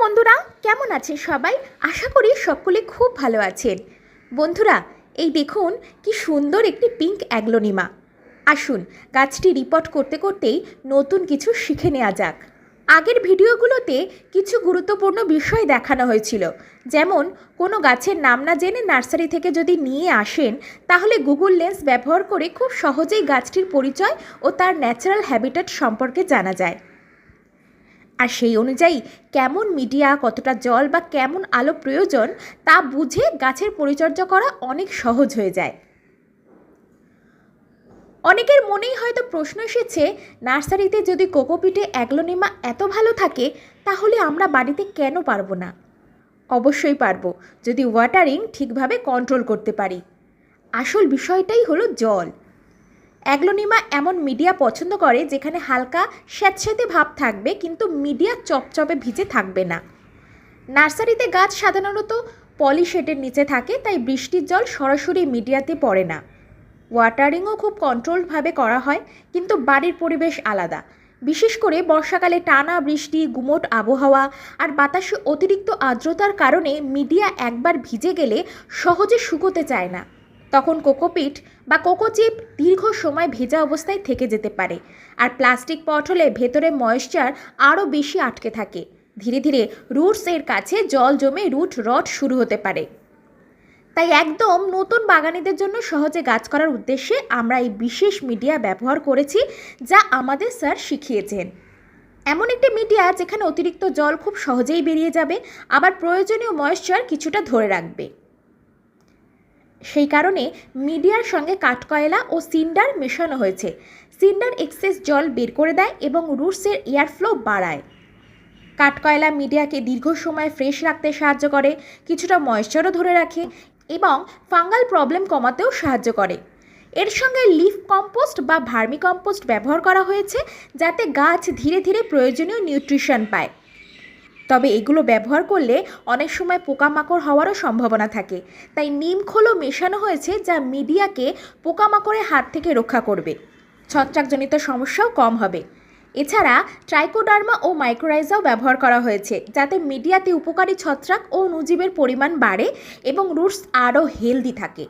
বন্ধুরা, কেমন আছেন সবাই? আশা করি সকলে খুব ভালো আছেন। বন্ধুরা, এই দেখুন কি সুন্দর একটি পিঙ্ক অ্যাগ্লোনিমা। আসুন গাছটি রিপোর্ট করতে করতেই নতুন কিছু শিখে নেওয়া যাক। আগের ভিডিওগুলোতে কিছু গুরুত্বপূর্ণ বিষয় দেখানো হয়েছিল, যেমন কোনো গাছের নাম না জেনে নার্সারি থেকে যদি নিয়ে আসেন তাহলে গুগল লেন্স ব্যবহার করে খুব সহজেই গাছটির পরিচয় ও তার ন্যাচারাল হ্যাবিটেট সম্পর্কে জানা যায়। আর সেই অনুযায়ী কেমন মিডিয়া, কতটা জল বা কেমন আলো প্রয়োজন তা বুঝে গাছের পরিচর্যা করা অনেক সহজ হয়ে যায়। অনেকের মনেই হয়তো প্রশ্ন এসেছে, নার্সারিতে যদি কোকোপিটে অ্যাগ্লোনিমা এত ভালো থাকে তাহলে আমরা বাড়িতে কেন পারবো না? অবশ্যই পারবো, যদি ওয়াটারিং ঠিকভাবে কন্ট্রোল করতে পারি। আসল বিষয়টাই হলো জল। অ্যাগ্লোনিমা এমন মিডিয়া পছন্দ করে যেখানে হালকা স্যাঁতস্যাঁতে ভাব থাকবে, কিন্তু মিডিয়া চপচপে ভিজে থাকবে না। নার্সারিতে গাছ সাধারণত পলিশেডের নিচে থাকে, তাই বৃষ্টির জল সরাসরি মিডিয়াতে পড়ে না। ওয়াটারিংও খুব কন্ট্রোলভাবে করা হয়, কিন্তু বাড়ির পরিবেশ আলাদা। বিশেষ করে বর্ষাকালে টানা বৃষ্টি, গুমোট আবহাওয়া আর বাতাসে অতিরিক্ত আর্দ্রতার কারণে মিডিয়া একবার ভিজে গেলে সহজে শুকোতে চায় না। তখন কোকোপিট বা কোকোচিপ দীর্ঘ সময় ভেজা অবস্থায় থেকে যেতে পারে, আর প্লাস্টিক পট হলে ভেতরে ময়েশ্চার আরও বেশি আটকে থাকে। ধীরে ধীরে রুটসের কাছে জল জমে রুট রট শুরু হতে পারে। তাই একদম নতুন বাগানীদের জন্য সহজে গাছ করার উদ্দেশ্যে আমরা এই বিশেষ মিডিয়া ব্যবহার করেছি, যা আমাদের স্যার শিখিয়েছেন। এমন একটি মিডিয়া যেখানে অতিরিক্ত জল খুব সহজেই বেরিয়ে যাবে, আবার প্রয়োজনীয় ময়েশ্চার কিছুটা ধরে রাখবে। সেই কারণে মিডিয়ার সঙ্গে কাঠকয়লা ও সিন্ডার মেশানো হয়েছে। সিন্ডার এক্সেস জল বের করে দেয় এবং রুটসের এয়ারফ্লো বাড়ায়। কাঠকয়লা মিডিয়াকে দীর্ঘ সময় ফ্রেশ রাখতে সাহায্য করে, কিছুটা ময়েশ্চারও ধরে রাখে এবং ফাঙ্গাল প্রবলেম কমাতেও সাহায্য করে। এর সঙ্গে লিফ কম্পোস্ট বা ভার্মি কম্পোস্ট ব্যবহার করা হয়েছে, যাতে গাছ ধীরে ধীরে প্রয়োজনীয় নিউট্রিশন পায়। তবে এগুলো ব্যবহার করলে অনেক সময় পোকামাকড় হওয়ারও সম্ভাবনা থাকে, তাই নিম খোলও মেশানো হয়েছে, যা মিডিয়াকে পোকামাকড়ের হাত থেকে রক্ষা করবে। ছত্রাকজনিত সমস্যাও কম হবে। এছাড়া ট্রাইকোডার্মা ও মাইক্রোরাইজাও ব্যবহার করা হয়েছে, যাতে মিডিয়াতে উপকারী ছত্রাক ও অণুজীবের পরিমাণ বাড়ে এবং রুটস আরও হেলদি থাকে।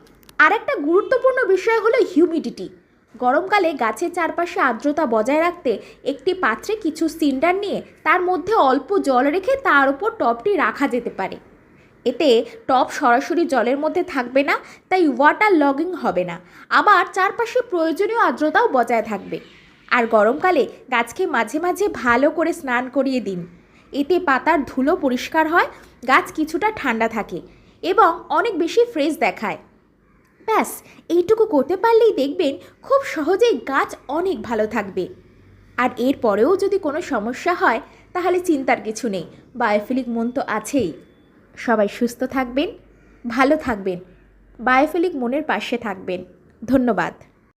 আর একটা গুরুত্বপূর্ণ বিষয় হলো হিউমিডিটি। গরমকালে গাছের চারপাশে আর্দ্রতা বজায় রাখতে একটি পাত্রে কিছু সিন্ডার নিয়ে তার মধ্যে অল্প জল রেখে তার উপর টবটি রাখা যেতে পারে। এতে টব সরাসরি জলের মধ্যে থাকবে না, তাই ওয়াটার লগিং হবে না। আবার চারপাশে প্রয়োজনীয় আর্দ্রতাও বজায় থাকবে। আর গরমকালে গাছকে মাঝে মাঝে ভালো করে স্নান করিয়ে দিন। এতে পাতার ধুলো পরিষ্কার হয়, গাছ কিছুটা ঠান্ডা থাকে এবং অনেক বেশি ফ্রেশ দেখায়। ব্যাস, এইটুকু করতে পারলেই দেখবেন খুব সহজেই গাছ অনেক ভালো থাকবে। আর এর পরেও যদি কোনো সমস্যা হয় তাহলে চিন্তার কিছু নেই, বায়োফিলিক মন তো আছেই। সবাই সুস্থ থাকবেন, ভালো থাকবেন, বায়োফিলিক মনের পাশে থাকবেন। ধন্যবাদ।